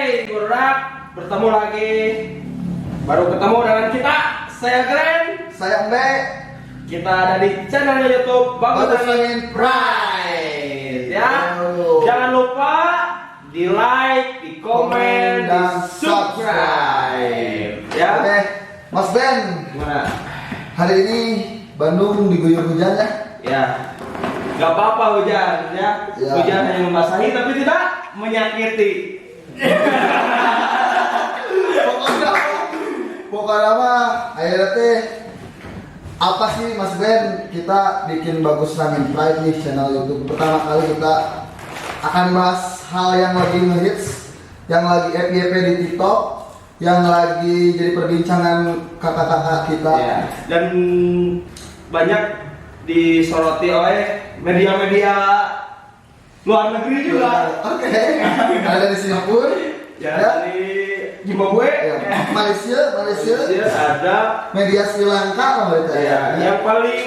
Oke, Burak, bertemu lagi. Baru ketemu dengan kita. Saya Glenn, saya Mbe. kita ada di channel YouTube Bagus Bagus Angin Pride. Ya, jangan lupa di like, di komen, dan di subscribe. Ya, Oke, Mas Ben. gimana? Hari ini Bandung diguyur hujan ya? Ya, nggak apa-apa hujan ya. Ya. Hujan hanya membasahi tapi tidak menyakiti. Pokoknya mah akhirnya teh apa sih Mas Ben, kita bikin Bagus Angin Pride nih channel YouTube. Pertama kali kita akan bahas hal yang lagi ngehits, yang lagi FYP di TikTok, yang lagi jadi perbincangan kakak-kakak kita. Ya, dan banyak disoroti oleh media-media luar negeri juga. Oke. Ada di Singapura, Ya, dari Zimbabwe, ya, Malaysia, ada. media Sri Lanka kalau itu Ya, yang paling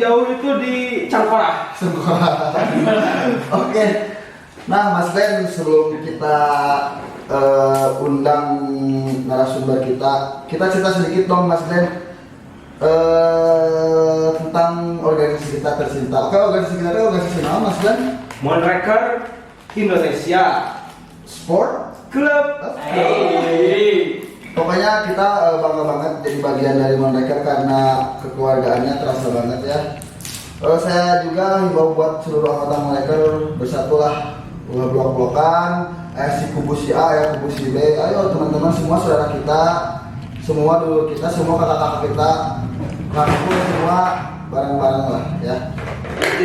jauh itu di Cangkora. Semua. Oke. Nah, Mas Ben, sebelum kita undang narasumber kita cerita sedikit dong, Mas Ben, tentang organisasi kita tercinta. Oke, organisasi kita itu organisasi nama, Mas Ben? Monreker Indonesia Sport. Club. Hey. Pokoknya kita bangga banget jadi bagian dari Monreker karena kekeluargaannya terasa banget ya. Saya juga himbau buat seluruh anggota Monreker, bersatulah, blok-blokan, si kubu si A ya, kubu si B. Ayo teman-teman semua, saudara kita, semua dulu kita, semua kakak-kakak kita, rangkul semua bareng-bareng lah ya.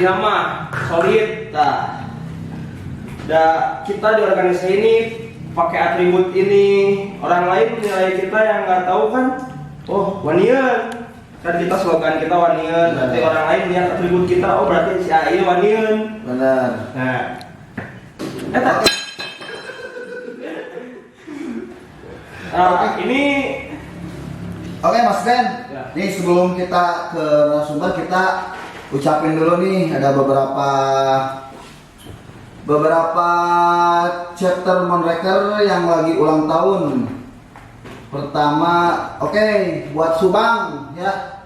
Nama solid. Kita di organisasi ini pakai atribut ini. Orang lain menilai kita yang nggak tahu kan, oh wanian, kan kita slogan kita wanian. Nanti orang lain lihat atribut kita, oh berarti si AI wanian. Benar. Nah, ini Oke Mas Ben, Ya. nih sebelum kita ke narasumber, kita ucapin dulu nih ada beberapa chapter Monreker yang lagi ulang tahun. Pertama, oke, buat Subang ya.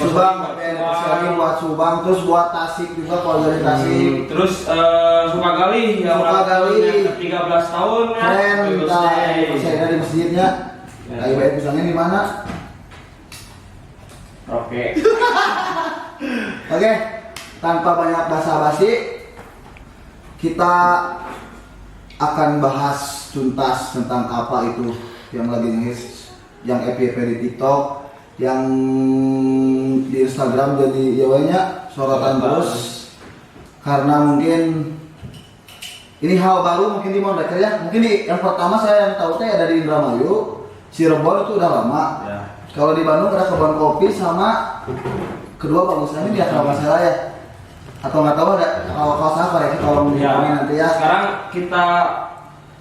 Subang, lagi buat Subang, terus buat Tasik juga kalau dari Tasik. Terus Sukagali yang ulang tahun yang ke-13 tahun ya. Keren, kita Birthday. saya di masjidnya. Ya. Kayak baik pisangnya di mana? Oke. Oke, tanpa banyak basa-basi, kita akan bahas tuntas tentang apa itu yang lagi ngehits, yang FYP di TikTok, yang di Instagram jadi yawanya sorotan terus. Karena mungkin ini hal baru mungkin di Monreker ya. Mungkin yang pertama saya yang tahu teh ada di Indramayu, Cirebon itu udah lama. Ya. Kalau di Bandung ada kebun kopi sama kedua Bagus Angin ya kalau nggak salah ya. Atau nggak tahu ada kalau salah Pak ya kalau nanti ya. Sekarang kita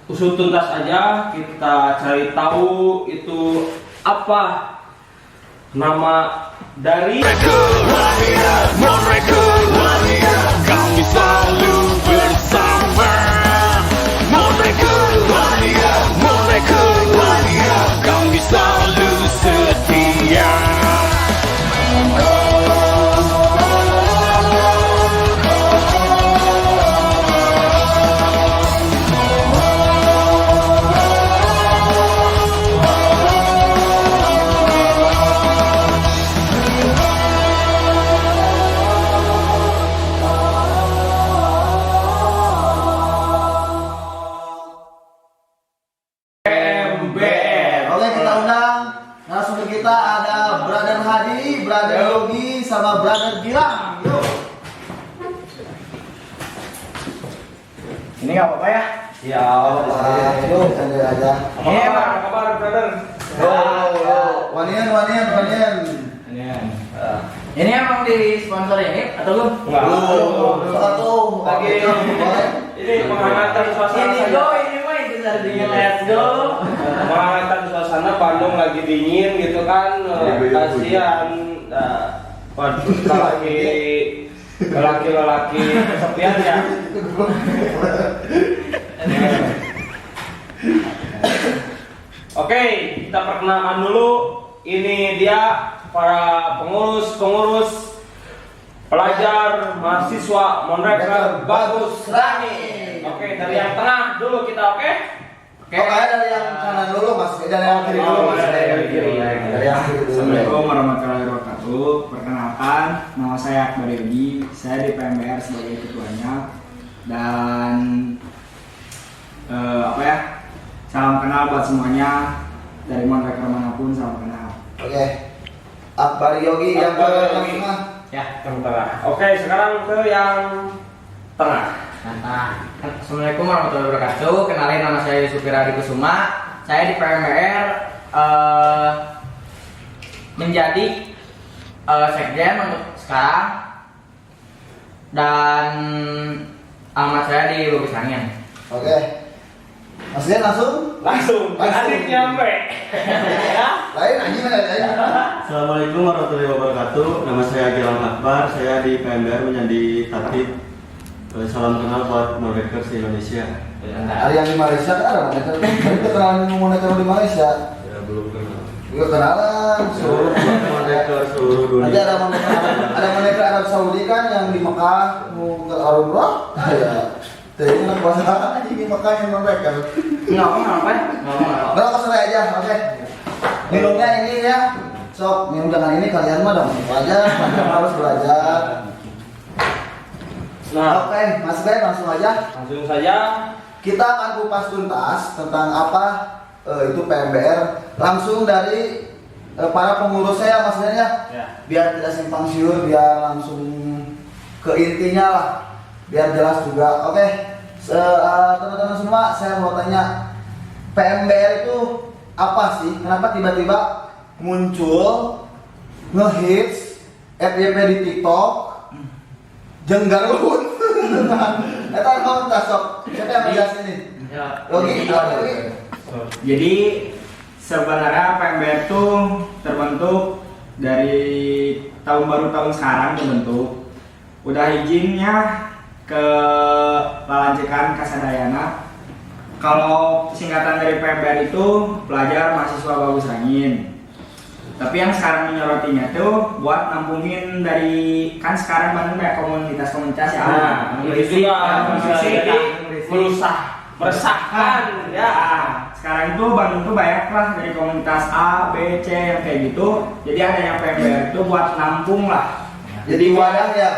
usut tuntas aja, kita cari tahu itu apa nama dari Kami selalu bersama Monreker kami selalu setia. MBR. Oke, kita undang narasumber kita ada Brother Hadi, Brother Yogi, sama Brother Gilang. Yuk. Ini nggak apa-apa ya? Ya, Yuk, canda aja. apa kabar, brother? Wanian. Ini emang di sponsor ini atau lu? Enggak. Satu. Lagi ini penghangatan suasana Ini saja. go, ini mah itu tadinya let's go. Penghangatan suasana Bandung lagi dingin gitu kan. Kasihan. Waduh, lelaki kesepian ya. kita perkenalkan dulu. Ini dia para pengurus pelajar mahasiswa Monreker Bagus Rangin. Oke, dari yang tengah dulu kita, oke? Oke, dari yang kanan dulu Mas, dari yang kiri dulu Mas. Dari yang kiri. Dari yang kiri dulu. Assalamualaikum warahmatullahi wabarakatuh. Perkenalkan, nama saya Akbar Yogi. Saya di PMBR sebagai ketuanya. Dan salam kenal buat semuanya. Dari Monreker manapun, salam kenal. Oke. Akbar Yogi yang Akbar ke Yogi. tengah. Ya. Yang tengah. Oke, sekarang ke yang tengah. Nah, Assalamualaikum warahmatullahi wabarakatuh. Kenalin, nama saya Yusuf Adi Kusuma. Saya di PMBR menjadi sekjen untuk sekarang, dan alamat saya di Bagus Rangin. Oke. Mas Dian langsung? Langsung. Adit nyampe. Ya. Lain anjing mana lain? Assalamualaikum warahmatullahi wabarakatuh. Nama saya Gilang Akbar. Saya di PMBR menjadi tatib. Salam kenal buat Monreker di Indonesia. Ada yang di Malaysia kan ada Monreker. Kita kenalan Monreker di Malaysia. Ya belum kenal. Juga kenalan seluruh Monreker seluruh Nanti dunia. ada Monreker Arab Saudi kan yang di Mekah mau ke umrah. Ya. Jadi ini bahasa anjing di Mekah yang Monreker. Ngapa? Udah langsung aja, oke. Minumnya ini ya. Sok, minum jangan ini kalian mah dong aja, harus belajar. Nah, Oke, Mas Ben langsung aja. langsung saja. Kita akan kupas tuntas tentang apa itu PMBR langsung dari para pengurusnya ya Mas Ben ya. Ya. Biar tidak simpang siur, biar langsung ke intinya lah. Biar jelas juga. Oke. Teman-teman semua, saya mau tanya PMBR itu apa sih? Kenapa tiba-tiba muncul ngehits FYP di TikTok? Jenggarun. Eta kamu tak sok. Siapa yang menjelaskan ini? Ya. Yogi, Yogi. Jadi sebenarnya PMBR itu terbentuk dari tahun baru tahun sekarang terbentuk. Udah izinnya ke Lalancekan Kasadayana. Kalau singkatan dari PMBR itu pelajar mahasiswa Bagus Rangin. Tapi yang sekarang menyorotinya tuh buat nampungin dari, kan sekarang Bandung ada komunitas-komunitas ya. Itu ya, jadi meresahkan ya. Sekarang itu Bandung tuh banyak lah dari komunitas A, B, C yang kayak gitu. Jadi ada yang PMBR itu buat nampung lah. Jadi wadah ya.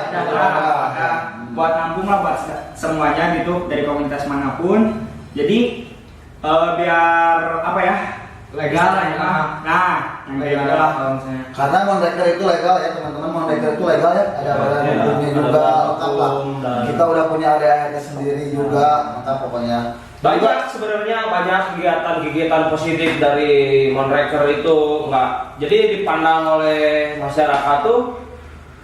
Buat nampung lah buat semuanya gitu dari komunitas manapun. Jadi biar apa ya, legal lah ya. Nah, yang kayak gitu lah kalau misalnya. Karena Monreker itu legal ya teman-teman, Monreker itu legal ya. Ada badan hukumnya juga lengkap lah. Kita udah punya ADART sendiri juga, maka pokoknya Banyak sebenarnya kegiatan positif dari Monreker itu nggak. Jadi dipandang oleh masyarakat tuh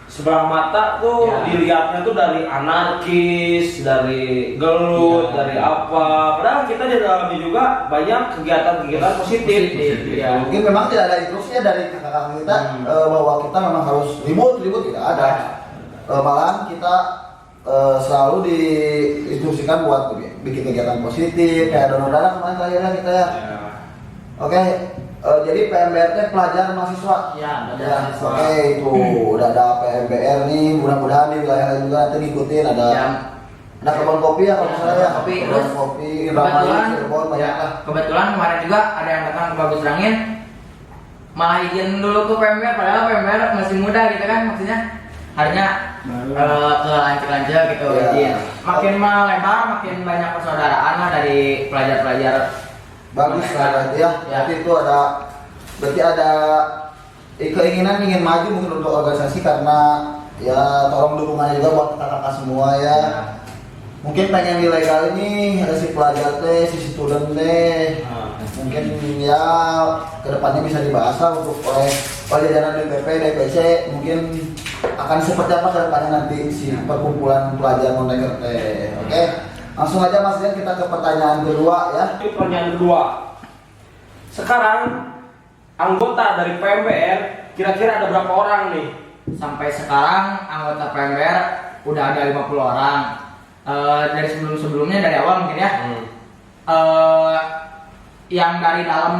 sebelah mata tuh Ya. dilihatnya tuh dari anarkis, dari gelut, dari apa. Padahal kita di dalamnya juga banyak kegiatan positif. Ya. mungkin memang tidak ada instruksinya dari kakak-kakak kita bahwa kita memang harus ribut tidak ada. Malahan kita selalu diinstruksikan buat bikin kegiatan positif kayak donor darah kemarin terakhirnya kita ya. Oke, jadi PMBR teh pelajar mahasiswa. Ya, Ya, oke itu udah ada PMBR nih, mudah-mudahan di wilayah lain juga nanti ngikutin ada. Ya. Ada kebun kopi ya kalau Ya, misalnya ya. kopi, Kebun terus kopi, Indramayu, Cirebon banyak lah. kebetulan kemarin juga ada yang datang ke Bagus Rangin, malah izin dulu ke PMBR, padahal PMBR masih muda gitu kan, maksudnya harinya ke lancet-lancet gitu. Ya. izin. Makin melebar, makin banyak persaudaraan lah dari pelajar-pelajar. Bagus lah berarti ya. Ya. Berarti ada keinginan ingin maju mungkin untuk organisasi karena ya tolong dukungannya juga buat kakak-kakak semua ya. Mungkin pengen ilegal ini ada si pelajar teh, si student teh. Mungkin ya kedepannya bisa dibahas lah untuk oleh jajaran DPP, DPC mungkin akan seperti apa kedepannya nanti si perkumpulan pelajar Monreker teh. Oke, langsung aja Mas Dian kita ke pertanyaan kedua ya. Itu pertanyaan kedua. Sekarang anggota dari PMBR kira-kira ada berapa orang nih? Sampai sekarang anggota PMBR udah ada 50 orang. Dari sebelum-sebelumnya dari awal mungkin ya. Yang dari dalam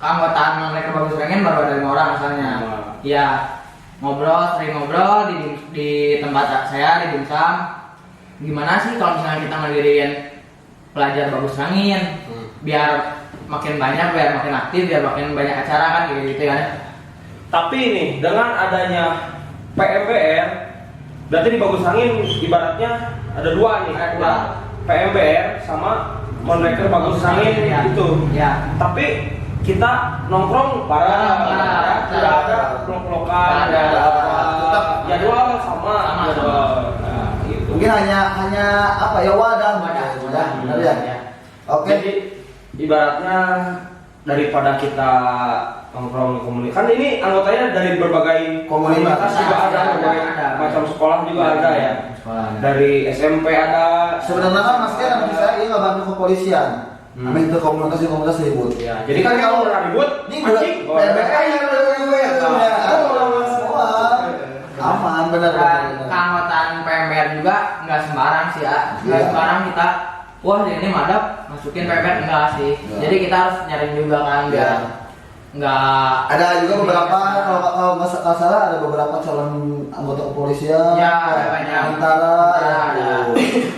keanggotaan mereka bagus pengen baru ada 5 orang misalnya. Iya, sering ngobrol di tempat saya di Dimsum. Gimana sih kalau misalnya kita ngadirin pelajar bagus angin, biar makin banyak, biar makin aktif, biar makin banyak acara kan gitu kan. Tapi nih dengan adanya PMBR, berarti di Bagus Angin ibaratnya ada 2 nih, Ada 2. PMBR sama Monreker Bagus Angin Ya. gitu. Ya. Tapi kita nongkrong bareng, tidak ada blok-blokan, Ada. tidak ada apa, Tetap jadwal sama. Sama. Nah, gitu. Mungkin hanya apa ya wadah, benar ya. Oke. Jadi ibaratnya daripada kita nongkrong komunitas, kan ini anggotanya dari berbagai komunitas juga ada, berbagai macam sekolah juga ada ya. Dari SMP ada. Sebenarnya kan Mas Ken sama saya ini nggak bantu kepolisian. Amin ke komunitas ribut. Ya, jadi kan kalau udah ribut, Ini anjing, aman benar. Dan keanggotaan PMBR juga nggak sembarang sih ya. Nggak Iya. sembarang kita, wah ini madap masukin PMBR enggak sih. Iya. Jadi kita harus nyari juga kan biar Iya. nggak. Ada juga beberapa kalau nggak salah ada beberapa calon anggota kepolisian. Ya, ada banyak. Tentara. Ada.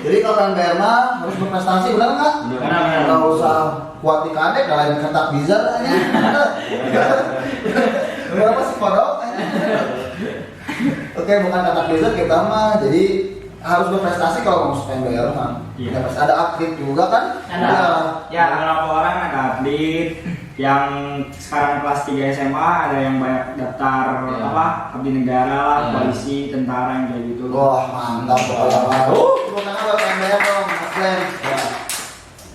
Jadi kalau PMBR mah harus berprestasi, benar nggak? Benar. Nggak usah kuat di kadek, kalian ketak bizar aja. Berapa sih kodok? Oke, bukan katak bizar kita mah. Jadi harus berprestasi kalau mau masuk PMBR mah. Iya. Ya, pasti ada atlet juga kan? Ada. Iya. Ya. Beberapa orang ada atlet yang sekarang kelas 3 SMA, ada yang banyak daftar Iya. abdi negara lah, Iya. polisi, tentara yang kayak gitu. Wah, mantap pokoknya. Tepuk tangan buat PMBR dong, Mas Glenn.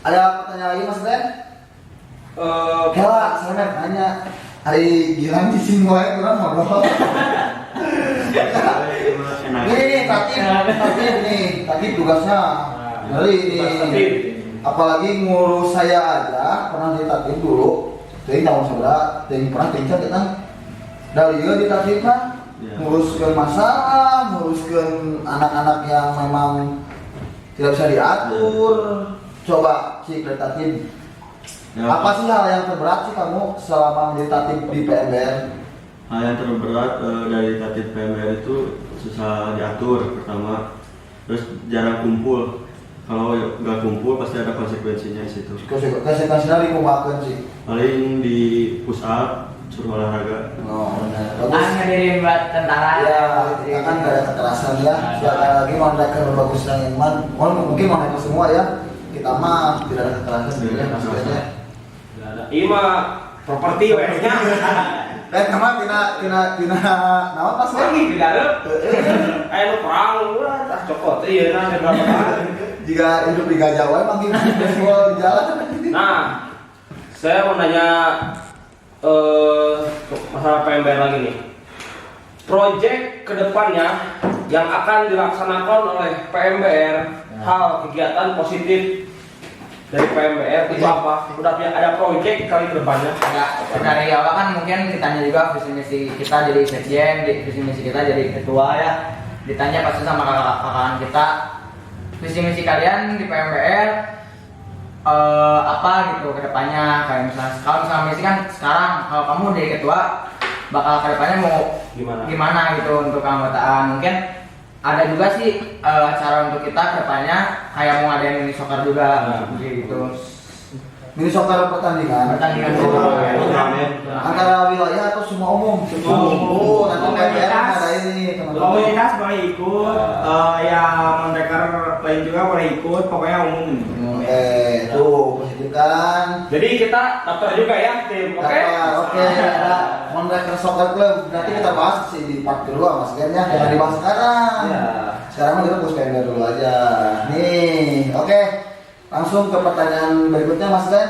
Ada pertanyaan lagi Mas Glenn? Kela, saya mau tanya. Hari Gilang di sini kurang ngobrol. Ini tadi tugasnya dari ini. Apalagi ngurus saya aja pernah di tatip dulu. Jadi tahun sebelah, jadi pernah tingkat kita dari dia di tatip kan nguruskan masalah, nguruskan anak-anak yang memang tidak bisa diatur. Coba cik dari tatip. Ya, Apa sih hal yang terberat sih kamu selama menjadi tatip di PMBR? hal yang terberat dari tatip PMBR itu susah diatur pertama, terus jarang kumpul. Kalau nggak kumpul pasti ada konsekuensinya di situ. Konsekuensinya dikumpulkan sih. Paling di push up, suruh olahraga. Oh, benar. Kan Bagus. ngadirin buat tentara. Ya, kita kan gak ada kekerasan ya. Sekali lagi mau mereka berbagus dan iman. Mungkin mau mereka semua ya. Kita mah tidak ada kekerasan sebenarnya maksudnya. Iya mah properti wehnya. Nama tina naon pas Lagi tidak ada. Ayo perang, udah tak cokot. Iya, nah berapa kali. jika hidup di Gajah wae mah gimana visual di jalan. Nah, saya mau nanya masalah PMBR lagi nih. Project kedepannya yang akan dilaksanakan oleh PMBR, hal kegiatan positif dari PMBR itu apa? Udah ada project kali kedepannya? Ya, dari awal kan mungkin ditanya juga visi misi kita jadi sekjen, visi misi kita jadi ketua ya. Ditanya pasti sama kakak-kakak kita, visi misi kalian di PMBR apa gitu kedepannya, kayak misalnya kalau misalnya misi kan sekarang kalau kamu jadi ketua bakal kedepannya mau gimana gitu untuk keanggotaan. Mungkin ada juga sih cara untuk kita kedepannya kayak mau ngadain mini soccer juga gitu. Mini soccer pertandingan. Antara wilayah atau semua umum? Oh, nanti PMBR ada ini teman-teman. Komunitas boleh ikut, ya Monreker lain juga boleh ikut, pokoknya umum. Oke, tuh positif kan? Jadi kita daftar juga ya tim, oke? Oke, ada Monreker Soccer Club. Nanti kita bahas sih di part kedua Mas Gen ya. Jangan dibahas sekarang. Ya. Sekarang mah kita fokus PMBR dulu aja. Nih, oke. Langsung ke pertanyaan berikutnya Mas Gen.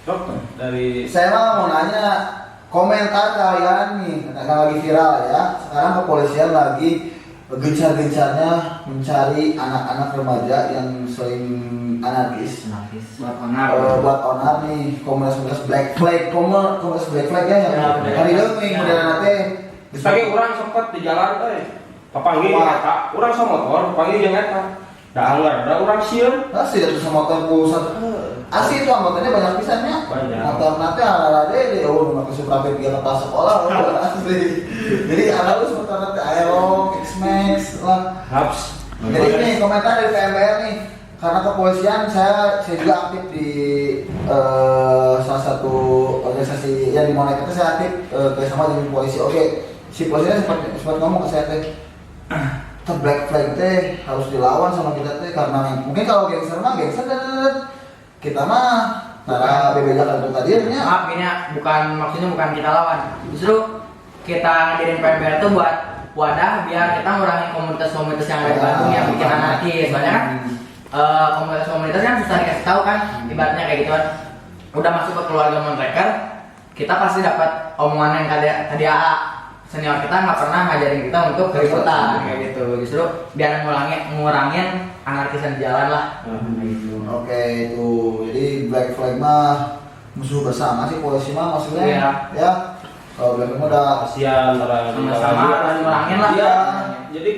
Dokter dari Saya mah mau nanya komentar kalian nih, yang lagi viral ya. Sekarang kepolisian lagi gencar-gencarnya mencari anak-anak remaja yang sering anarkis. Buat onar nih, komunitas Black Flag, komunitas Black Flag ya yang hari demi modern nanti. sebagai orang sempat di jalan teh. Papanggil jeung eta, urang sama motor, papanggil jeung eta. Da anggar, da urang sieun. Nah, sih itu sama motor pusat Asli itu anggotanya banyak pisannya. Banyak. Nanti ada deh, oh maka suprapit dia pas sekolah, oh asli. Jadi ada lu seperti Aero, X-Max lah. Haps. Jadi ini komentar dari PMBR nih, karena kepolisian saya juga aktif di salah satu organisasi yang di Monaco itu saya aktif bersama dengan polisi. Oke, si polisinya sempat ngomong ke saya teh, black flag teh harus dilawan sama kita teh karena mungkin kalau gangster mah gangster kita mah cara bebejakan itu tadi ya. Maaf ini ya, maksudnya bukan kita lawan. Justru kita ngadirin PMBR itu buat wadah biar kita ngurangin komunitas-komunitas yang lain Bandung yang bikin anarkis. Soalnya kan komunitas-komunitas kan susah dikasih tahu kan, ibaratnya kayak gitu kan. Udah masuk ke keluarga Monreker, kita pasti dapat omongan yang tadi AA senior kita nggak pernah ngajarin kita untuk keributan kayak gitu. Justru biar ngurangin anarkisan di jalan lah. Oke itu, jadi black flag mah musuh bersama sih polisi mah maksudnya. Iya. Ya. Kalau black flag mah udah Kasihan Sama-sama harus ngurangin lah. Iya. Jadi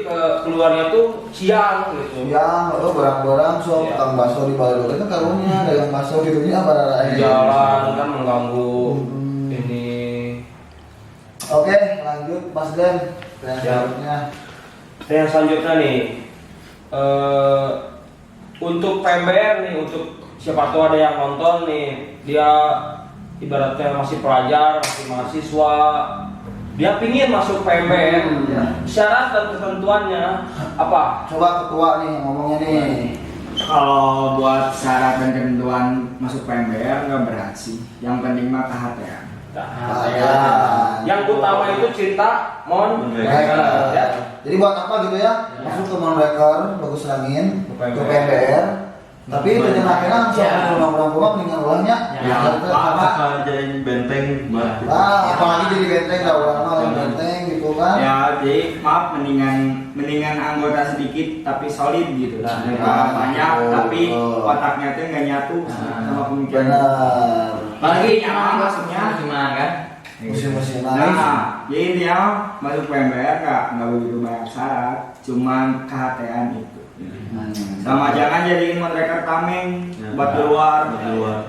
keluarnya tuh siang gitu. ya, barang-barang so tukang bakso di Balai itu karunya dagang bakso gitu nya Di jalan kan mengganggu ini. Oke, lanjut Mas Den. Yang Siap. selanjutnya. Yang selanjutnya nih, untuk PMBR nih, untuk siapa tahu ada yang nonton nih, dia ibaratnya masih pelajar, masih mahasiswa, dia pingin masuk PMBR, Ya. syarat dan ketentuannya apa? Coba ketua nih yang ngomongnya nih. Kalau buat syarat dan ketentuan masuk PMBR nggak berat sih. Yang penting mah KHT-an. Yang utama itu cinta Monreker. ya. Jadi buat apa gitu ya? Masuk ke Monreker, bagus rangin, ke PMBR. Tapi itu jangan akhirnya langsung rumah-rumah mendingan ulangnya. Apa jadi benteng buat Apalagi jadi benteng dah ulama benteng gitu kan. Ya, jadi maaf mendingan anggota sedikit tapi solid gitu. Daripada banyak tapi otaknya tuh nggak nyatu sama pemikiran. Benar. Apalagi Nyaman maksudnya gimana kan? Musim-musim naik. Nah, jadi intinya masuk PMBR nggak begitu banyak syarat, cuman KHT-an itu. Sama jangan jadiin Monreker tameng buat di luar.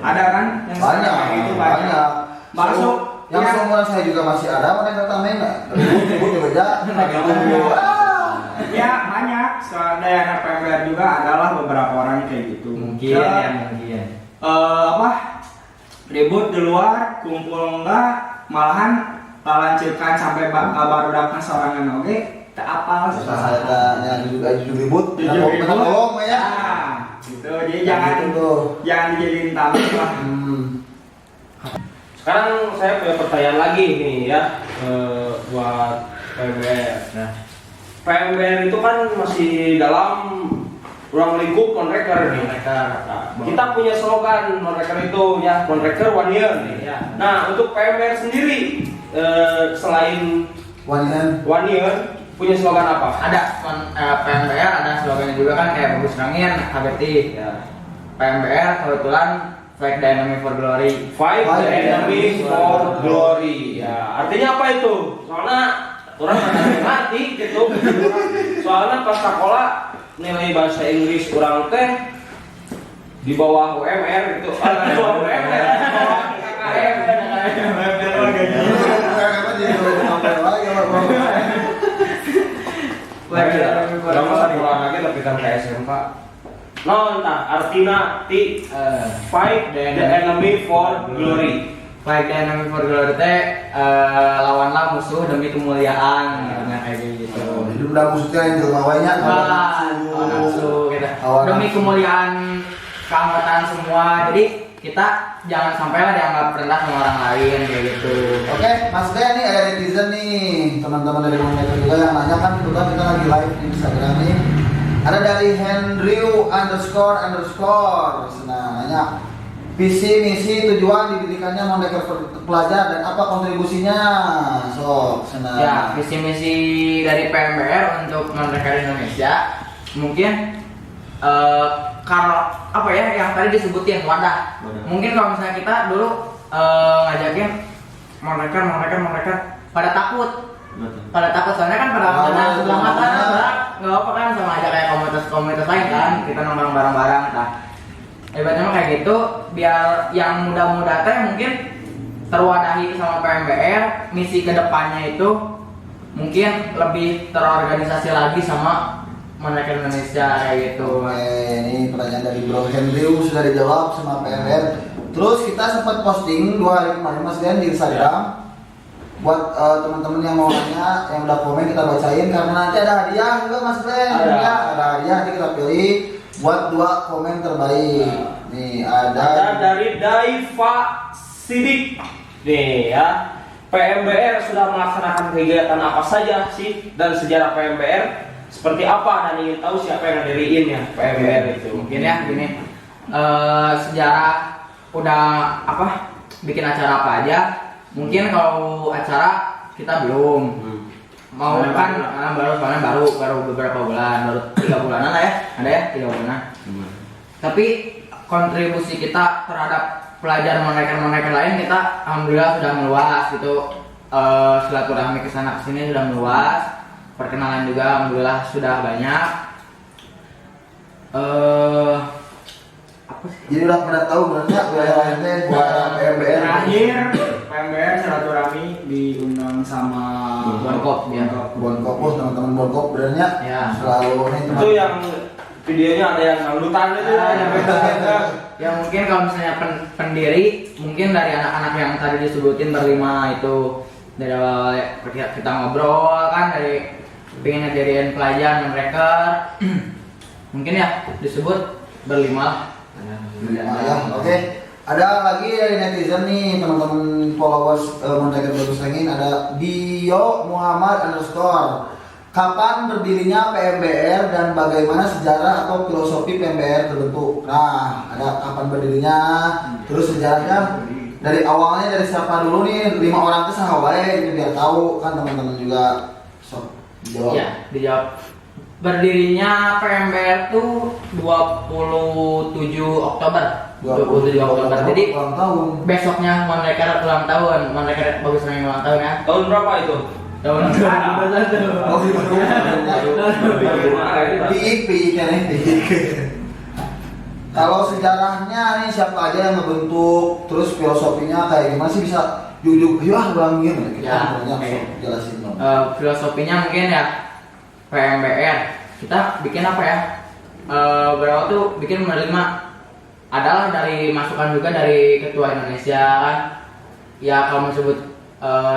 Ada kan yang Banyak, kayak gitu banyak. Masuk Yang ya. seumuran saya juga masih ada Monreker tameng nggak? Ribut di beja. Ya banyak. Soalnya anak PMBR juga adalah beberapa orang kayak gitu. Mungkin ya mungkin. Apa? Ribut di luar, kumpul enggak, malahan lanjutkan sampai baru datang sorangan oke. Tak apa Saya juga ribut. Jujur ribut. Tolong ya. Nah, gitu. Jadi jangan dijadiin tameng lah. Sekarang saya punya pertanyaan lagi nih ya, buat PMBR. Nah, PMBR itu kan masih dalam ruang lingkup Monreker nih. Nah, kita punya slogan Monreker itu ya, Monreker One Year nih. Ya. Nah, untuk PMBR sendiri selain One Year punya slogan apa? Ada PMBR ada slogannya juga kan kayak bagus rangin, HBT. Ya. PMBR kebetulan Fight the Enemy for Glory. Fight the enemy for glory. Ya, artinya apa itu? Soalnya orang ngerti gitu. Soalnya pas sekolah nilai bahasa Inggris kurang teh di bawah UMR gitu. Di bawah UMR. Udah masa pulang lagi tapi kan kayak SMK. No, entah artinya fight the enemy for glory. Fight the Enemy for Glory teh lawanlah musuh demi kemuliaan kayak gitu. Jadi udah maksudnya yang terlawanya Lawan nafsu gitu. Demi kemuliaan keanggotaan semua. Jadi kita jangan sampai lah dianggap rendah sama orang lain kayak gitu. Oke, Mas Den nih ada netizen nih, teman-teman dari Monreker juga yang nanya kan kebetulan kita lagi live di Instagram nih. Ada dari Hendrew __, nah nanya visi misi tujuan didirikannya Monreker pelajar dan apa kontribusinya? So, senang. Ya, visi misi dari PMBR untuk Monreker Indonesia mungkin kalau apa ya yang tadi disebutin wadah. Mungkin kalau misalnya kita dulu ngajakin Monreker pada takut soalnya kan pada sebelah mata nggak apa kan sama aja kayak komunitas lain kan kita nongkrong bareng-bareng. Nah Ibaratnya mah kayak gitu, biar yang muda-muda teh mungkin terwadahi sama PMBR, misi kedepannya itu mungkin lebih terorganisasi lagi sama Moneker Indonesia kayak gitu. Oke, ini pertanyaan dari Bro Hendriu sudah dijawab sama PMR. Terus kita sempat posting 2 hari kemarin Mas Glenn di Instagram. Buat teman-teman yang mau nanya, yang udah komen kita bacain karena nanti ada hadiah juga Mas Glenn. Ada. Ada hadiah, nanti kita pilih buat 2 komen terbaik. Nih Ada dari Daiva Sidik. Nih ya. PMBR sudah melaksanakan kegiatan apa saja sih dan sejarah PMBR seperti apa, dan ingin tahu siapa yang ngediriin ya PMBR itu. Mungkin ya gini, sejarah udah apa bikin acara apa aja. Mungkin kalau acara kita belum mau kan baru beberapa bulan, baru 3 bulanan lah ya, ada ya 3 bulanan. Tapi kontribusi kita terhadap pelajar moneker lain kita alhamdulillah sudah meluas gitu. Silaturahmi kesana kesini sudah meluas, perkenalan juga alhamdulillah sudah banyak. Apa sih? Jadi udah pada tahu berarti wilayah lainnya buat PMBR. Terakhir PMBR silaturahmi diundang sama Bonkop ya. Bonkop, teman-teman Bonkop benernya Ya. selalu nih Itu yang videonya ada yang dangdutan itu yang beda-beda. Ya mungkin kalau misalnya pendiri mungkin dari anak-anak yang tadi disebutin berlima itu, dari awal kita ngobrol kan, dari pengen ngejadiin pelajar mereka mungkin ya disebut berlima lah. ya. Oke. Ada lagi dari netizen nih teman-teman followers Moneker Bagus Rengin, ada Dio Muhammad _ kapan berdirinya PMBR dan bagaimana sejarah atau filosofi PMBR terbentuk. Nah, ada kapan berdirinya, terus sejarahnya dari awalnya dari siapa dulu nih, 5 orang itu saha wae gitu biar tahu kan teman-teman juga. Sok dijawab. Ya, dijawab. Berdirinya PMBR tuh 27 Oktober. 27 Oktober. Jadi ulang tahun. besoknya Moneker ulang tahun, Moneker Bagus Rengin ulang tahun ya. Tahun berapa itu? Tahun 2021. Oh, PIK nih. Kalau sejarahnya nih siapa aja yang ngebentuk, terus filosofinya kayak gimana sih, bisa jujur ya bilangin kita Ya, banyak oke. jelasin dong. Filosofinya mungkin ya PMBR kita bikin apa ya, berawal tuh bikin menerima adalah dari masukan juga dari Ketua Indonesia kan ya. Kalau disebut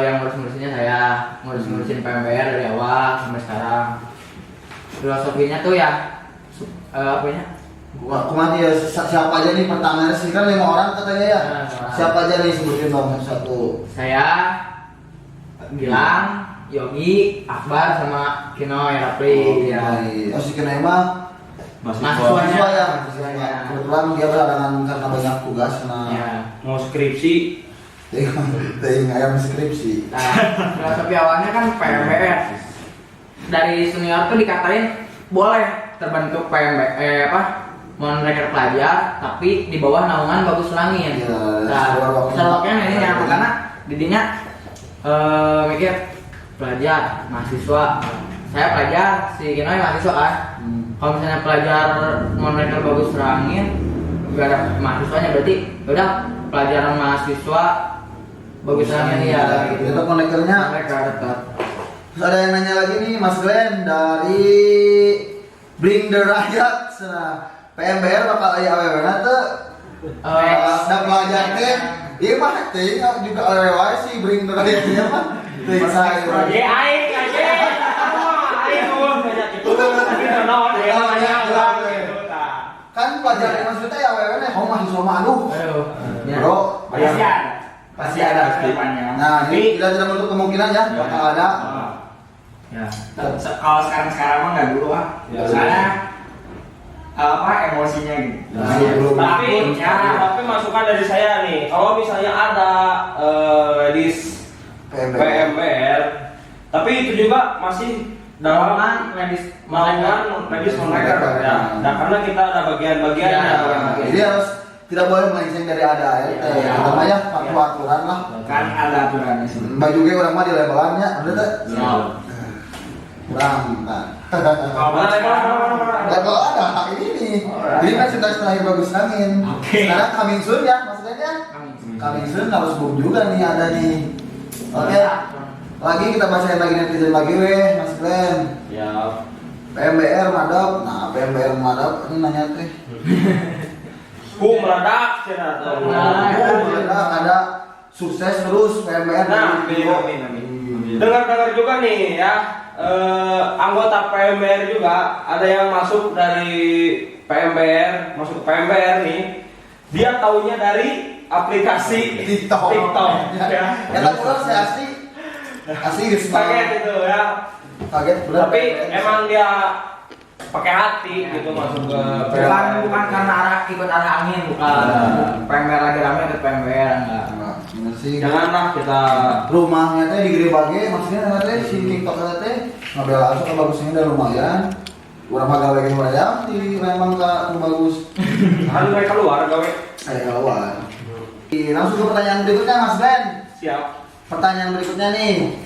yang ngurus-ngurusinnya saya ngurus-ngurusin PMBR dari awal sampai sekarang. Filosofinya tuh ya apa ya, Kumat ya, siapa aja nih pertanyaannya sih kan 5 orang katanya ya. Nah, 5 orang. Siapa aja nih sebutin dong satu. saya Gilang, Yogi, Akbar sama Kinoy Rapli ya. Oh si Kenai mah Mahasiswanya. mahasiswa ya. Mahasiswanya. Kebetulan dia berhalangan karena banyak tugas. Nah, Ya. Mau skripsi. ting ayam skripsi. Nah, filosofi awalnya kan PMBR. Dari senior tuh dikatain boleh terbentuk Moneker pelajar, tapi di bawah naungan Bagus Rengin. Iya, Nah, seloknya ini ya, karena didinya mikir pelajar, mahasiswa. Saya pelajar, si Kinoy mahasiswa kan. Kalau misalnya pelajar Moneker Bagus Rengin gak ada mahasiswanya, berarti udah pelajaran mahasiswa Bagus Rengin ya. Itu konekernya. Mereka tetap. Terus ada yang nanya lagi nih Mas Glenn dari Bring the Rakyat. Nah, PMBR bakal aya awewe tuh. Da pelajar teh. Ieu mah teh juga awewe sih Bring the Rakyat mah. Teh saya. Aing aja. Aing nuhun banyak itu. Tapi naon ya namanya ulang gitu tah. Kan pelajar yang maksudnya ya awewe nih, oh mahasiswa mah aduh. Ayo. Ya. Bro, Pasti ada kedepannya. nah ini tidak menutup kemungkinan ya bakal ada. Ya. Kalau sekarang mah nggak dulu ah. Ya, Soalnya emosinya gitu. Nah, belum. Tapi masukan dari saya nih, kalau misalnya ada list PMBR, tapi itu juga masih dalam Naungan medis naungan medis Moneker ya. Nah, karena kita ada bagian-bagiannya. Ya. Jadi harus tidak boleh melenceng dari ADART. Ya. Pertama ya patuh aturan lah. Kan ada aturannya sih. Baju gue orang mah di levelannya, udah tuh. Ya. Kurang, nah. Kalau mana Level ada ini nih. Ini kan sudah terakhir bagus angin. Oke. Sekarang coming soon ya maksudnya ya. Coming soon harus boom juga nih ada nih. Oke. Lagi kita bacain lagi netizen lagi weh Mas Glenn. Ya. PMBR madep. Nah PMBR madep ini nanya teh. Meledak cina. Meledak ada sukses terus PMBR. Nah, Amin. dengar juga nih ya, anggota PMBR juga ada yang masuk dari PMBR, masuk ke PMBR nih. Dia taunya dari aplikasi TikTok. ya. Ya tak kurang saya asli gitu. Kaget itu ya. Kaget bener. Tapi emang dia pakai hati gitu masuk ke Bukan karena ikut arah angin, bukan. PMBR lagi rame ikut PMBR enggak. Bener sih. Janganlah kita Rumahnya teh di Gede Bage, maksudnya nggak teh si TikTok teh ngabela asup bagusnya udah lumayan. Urang mah gawe ge hayang di memang ka bagus. kan mereka keluar gawe. Ada keluar. Langsung ke pertanyaan berikutnya Mas Ben. Siap. Pertanyaan berikutnya nih.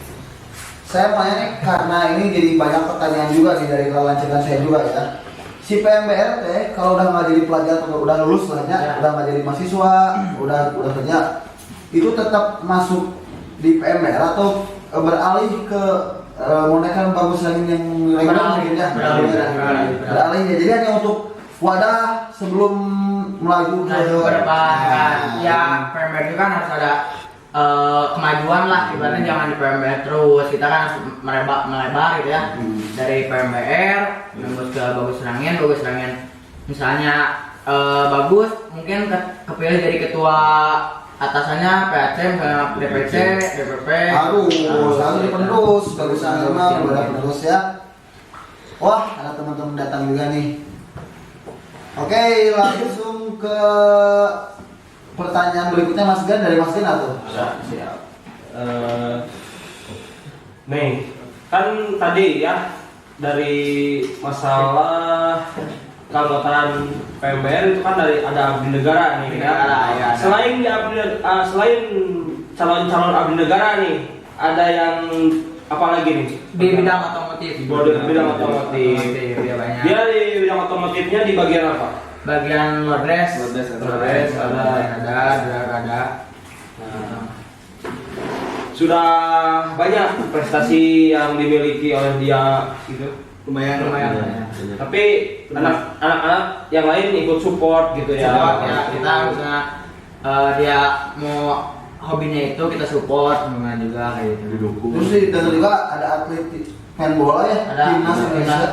Saya mau nih karena ini jadi banyak pertanyaan juga nih dari kawan cerita saya juga ya. Si PMBR teh kalau udah nggak jadi pelajar atau udah lulus lah ya, udah nggak jadi mahasiswa, udah kerja, itu tetap masuk di PMBR atau beralih ke monekan bagus lagi yang regional gitu ya. Beralih ya. Jadi hanya untuk wadah sebelum melaju Nah, ke depan kan. Ya, PMBR itu kan harus ada kemajuan lah, ibaratnya jangan di PMBR terus, kita kan harus melebar gitu ya. Dari PMBR nembus ke Bagus Rangin misalnya bagus mungkin kepilih jadi ketua atasannya PAC misalnya DPC, DPP. Aduh, selalu penerus, bagus mah udah penerus ya. Wah, ada teman-teman datang juga nih. Oke, langsung ke pertanyaan berikutnya Mas Gan dari Mas Gan atau? Siap. Nih, kan tadi ya dari masalah keanggotaan PMBR itu kan dari ada abdi negara nih ya. Ya. Selain di selain calon-calon abdi negara nih, ada yang apa lagi nih? Di bidang otomotif. Di bidang otomotif. Dia banyak. Dia di bidang otomotifnya di bagian apa? Bagian lodres, Lodres ada. Sudah banyak prestasi yang dimiliki oleh dia gitu. Lumayan. Tapi anak-anak yang lain ikut support gitu ya. Ya, kita misalnya dia mau hobinya itu kita support juga kayak gitu. Didukung. Terus sih dengar juga ada atlet main bola ya, Ada timnas Indonesia.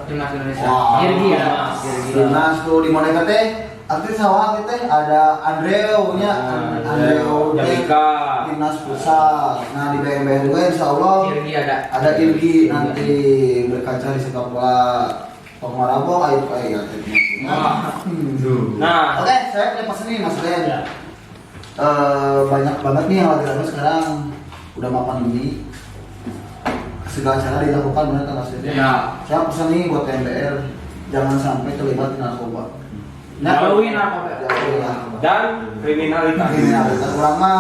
timnas Indonesia. Wah. Kirgi ya. Timnas tuh di Monaco teh atlet sawah teh ada Andreo nya, Andreo Jamika. timnas futsal. Nah di BMBR juga insya Allah Kirgi ada. ada Irgi nanti berkaca di sepak bola Tok Marabok ayo atletnya. Nah, Oke, saya punya pesan nih Mas Ben. Banyak banget nih yang lagi rame sekarang udah mapan ini. Segala cara dilakukan benar kan Mas Ben? Ya. Saya pesan nih buat MBR jangan sampai terlibat di narkoba. Jauhin narkoba. Jauhin lah. dan kriminalitas. Kriminalitas orang mah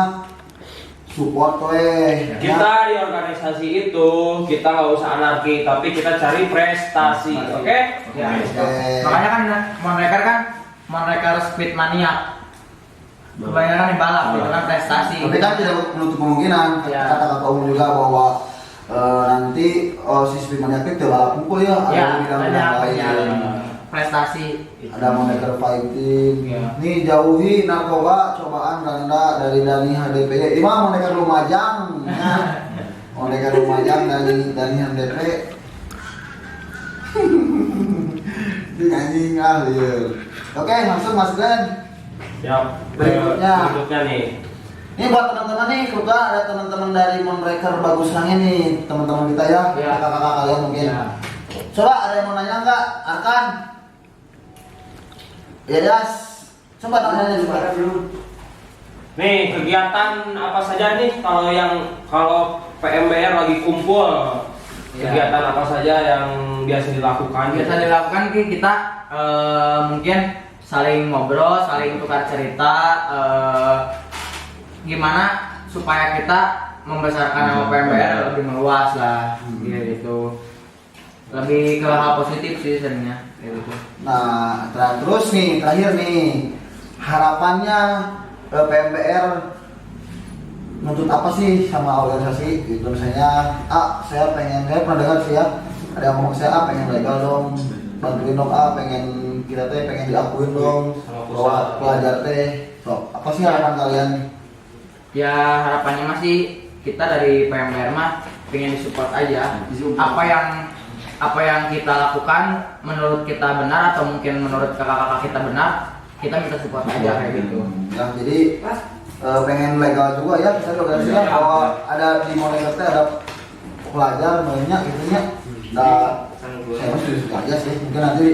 support weh. Kita di organisasi itu kita nggak usah anarki, tapi kita cari prestasi, oke? Ya. Oke. Makanya kan Monreker Speed Mania. Kebanyakan di balap gitu kan prestasi. Tapi kan tidak menutup kemungkinan Ya. kata-kata umum juga bahwa nanti si Speed Maniac itu balap pukul ya, Ya, bidang-bidang lain. prestasi. Ada Moneker Fighting. Ya. Nih jauhi narkoba cobaan ganda dari Dani HDP. Ini mah Moneker Lumajang. Ya. Moneker Lumajang dari Dani HDP. Anjing liur. Oke, langsung Mas Glenn. Siap. Berikutnya nih. Ini buat teman-teman nih, kebetulan ada teman-teman dari Monreker Bagus Rangin nih, teman-teman kita ya, Ya. kakak-kakak kalian mungkin. Ya. Coba ada yang mau nanya nggak, Arkan? Ya Jas, coba nanya coba. Nih kegiatan apa saja nih kalau PMBR lagi kumpul, Ya. kegiatan apa saja yang biasa dilakukan? Biasa dilakukan kita mungkin saling ngobrol, saling tukar cerita, gimana supaya kita membesarkan nama PMBR lebih meluas lah, gitu. lebih ke hal positif sih sebenarnya kayak gitu. Nah, terus nih terakhir nih harapannya PMPR nuntut apa sih sama organisasi gitu, misalnya saya pernah dengar sih ya ada yang ngomong saya pengen legal dong, bantuin dong pengen kita teh pengen diakuin dong bahwa pelajar teh. So, apa sih harapan kalian? Ya harapannya masih kita dari PMPR mah pengen disupport aja. Apa yang kita lakukan menurut kita benar atau mungkin menurut kakak-kakak kita benar, kita minta support aja kayak gitu. Ya, jadi pengen legal juga ya, kita organisasikan bahwa ada di Monegar teh ada pelajar banyak gitunya. Nah, saya masih suka aja sih. Mungkin nanti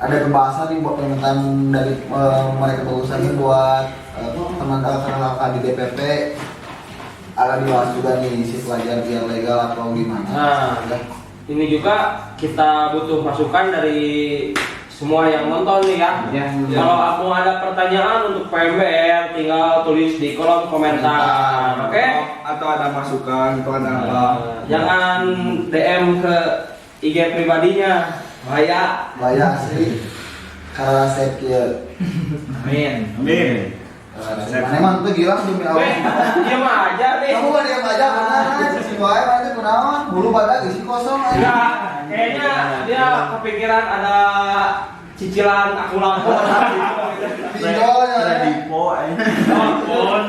ada pembahasan nih buat permintaan dari mereka pengusaha buat teman-teman di DPP akan dibahas juga nih si pelajar biar legal atau gimana. Nah, ini juga kita butuh masukan dari semua yang nonton nih ya. Kalau aku ada pertanyaan untuk PMPR, tinggal tulis di kolom komentar, oke? Atau ada masukan itu ada apa? Jangan DM ke IG pribadinya, bahaya. asli karena saya kira Amin. mana emang tuh gila demi Allah. Diam aja nih. Kamu gak diam aja karena si boy aja kunaon bulu badak isi kosong aja. Enggak, kayaknya dia kepikiran ada cicilan aku lapor gitu. Pinjolnya Ada dipo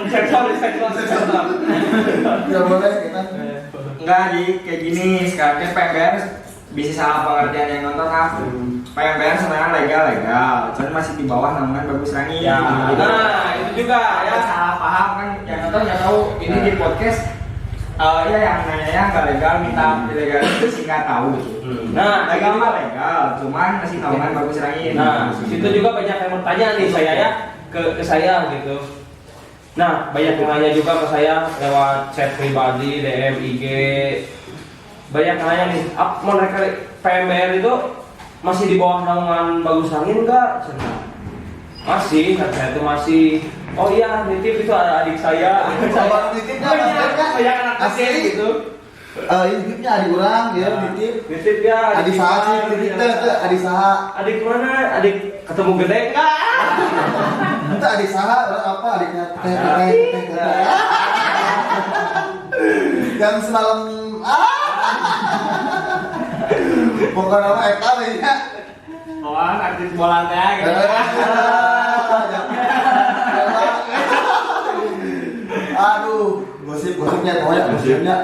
Sektor. tidak boleh kita. Enggak kayak gini sekarang kan PMPR bisa salah pengertian yang nonton PMPR sebenarnya legal, cuman masih di bawah namungan Bagus Rangi. Ya, nah itu juga ya ya. salah paham kan yang nonton nggak tahu ini di podcast ya yang nanya nggak legal minta ilegal itu sih nggak tahu gitu. Nah, Legal mah legal, cuman masih namungan Bagus Rangi. Nah, situ juga banyak yang bertanya nih saya ya ke saya gitu. Nah, banyak yang nanya juga ke saya lewat chat pribadi, DM, IG. Banyak yang nanya nih, mereka PMPR itu masih di bawah naungan Bagus Angin enggak? Masih, saya itu masih. Oh iya, nitip itu ada adik saya. Kalau nitipnya banyak anak kecil gitu. Nitipnya adik orang ya nitip. Nitip ya. Adik saha sih nitip teh adik saha. Adik mana? Adik ketemu gede enggak? Itu adik saha orang apa adiknya teh. Yang semalam pokoknya nama Eka ya. Oh, artis bola teh gitu. Aduh, gosipnya banyak gosipnya.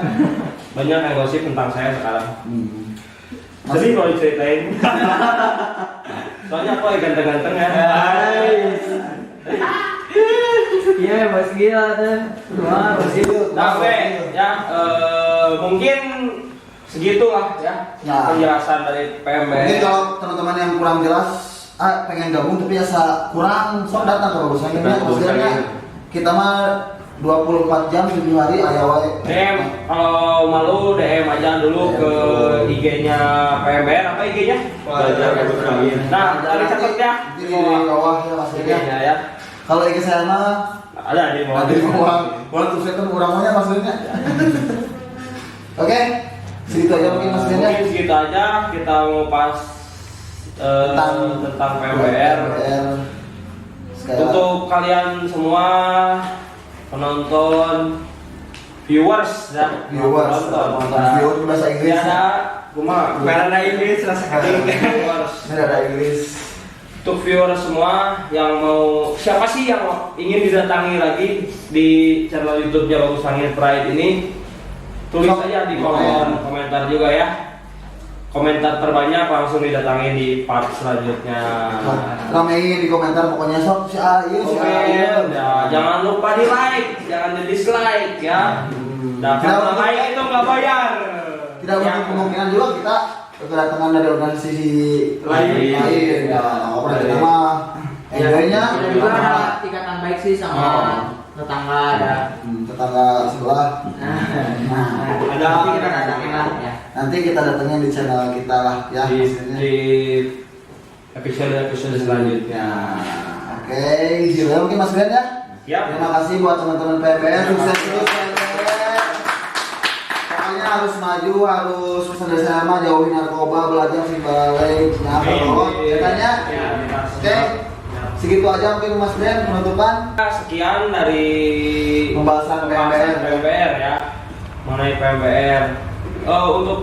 Banyak yang gosip tentang saya sekarang. Jadi kalau diceritain. Soalnya aku lagi ganteng-ganteng ya. Iya, bos gila tuh. Wah, bos gila. Nah, ya mungkin segitulah ya Ya. penjelasan dari Mungkin PMPR. kalau teman-teman yang kurang jelas, pengen gabung tapi asa kurang, sok datang ke Bagus Angin ya. Maksudnya kita mah 24 jam 7 hari aya wae. DM kalau malu DM aja dulu ke IG-nya PMPR, apa IG-nya? Pelajar Bagus Angin. Nah, tadi catat ya Di bawah ya maksudnya. IG-nya ya. Kalau IG saya mah Ada di bawah. ada di bawah. Kalau tuh kan orangnya maksudnya. Oke, segitu aja mungkin maksudnya. Mungkin segitu aja kita ngupas tentang PMPR. Untuk kalian semua penonton, viewers ya, penonton. Viewers bahasa Inggris. Ada cuma Berada Inggris rasa kali. viewers. Ini ada Inggris. Untuk viewers semua yang mau, siapa sih yang ingin didatangi lagi di channel YouTube-nya Bagus Angin Pride ini, tulis aja di kolom komentar juga ya. Komentar terbanyak langsung didatangi di part selanjutnya. Ramein di komentar pokoknya sok si A iya si A. Komen, ya, jangan lupa di like, jangan di dislike ya. Dan karena like itu nggak bayar. Tidak menutup kemungkinan juga kita kedatangan dari organisasi Lain. Ya, apa nama enjoynya Kita juga ada ikatan baik sih sama tetangga ada. tetangga sebelah. Ada nanti kita datangin lah ya. Nanti kita datangnya di channel kita lah ya. Di maksudnya. episode selanjutnya. Oke, gitu ya mungkin Mas Glenn ya. Siap. Terima kasih buat teman-teman PMPR, sukses terus PMPR. pokoknya harus maju, harus pesan dari saya mah jauhi narkoba, belajar si balai, nyampe ya kan ya. Oke, segitu aja mungkin Mas Ben penutupan. Sekian dari Pembahasan PMBR ya, mengenai PMBR. Untuk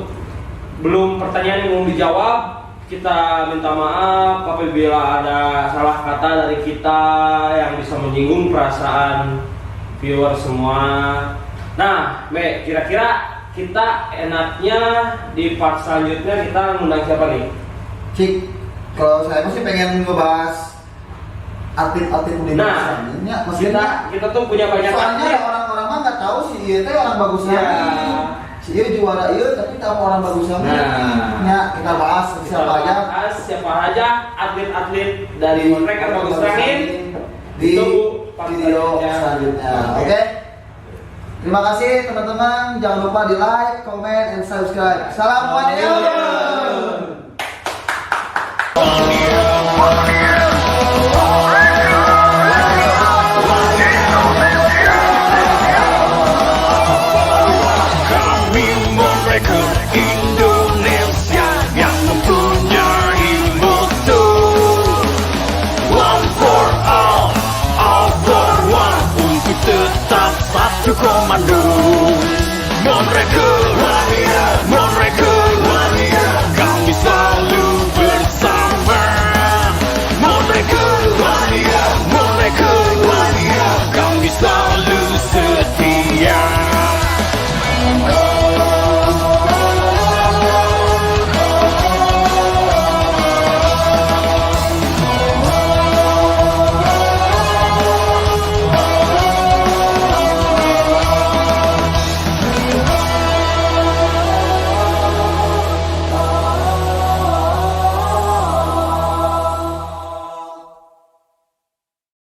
belum pertanyaan yang belum dijawab, kita minta maaf apabila ada salah kata dari kita yang bisa menyinggung perasaan viewer semua. Nah, Be, kira-kira kita enaknya di part selanjutnya kita ngundang siapa nih? Cik, kalau saya masih pengen ngebahas atlet-atlet muda Nah, Indonesia. kita tuh punya banyak soalnya atlet. orang-orang mah nggak tahu si Ieu teh orang bagus Ya. lagi. Si Ieu juara Ieu tapi tahu orang bagus lagi. Nah. Ya, kita bahas siapa aja Siapa aja atlet-atlet dari mereka bagus rangin di tunggu part video selanjutnya. selanjutnya. Oke. Terima kasih teman-teman. Jangan lupa di like, comment, and subscribe. Assalamualaikum. Kami merekrut Indonesia yang mempunyai mutu. One for all for one, untuk tetap satu komando. Merekrut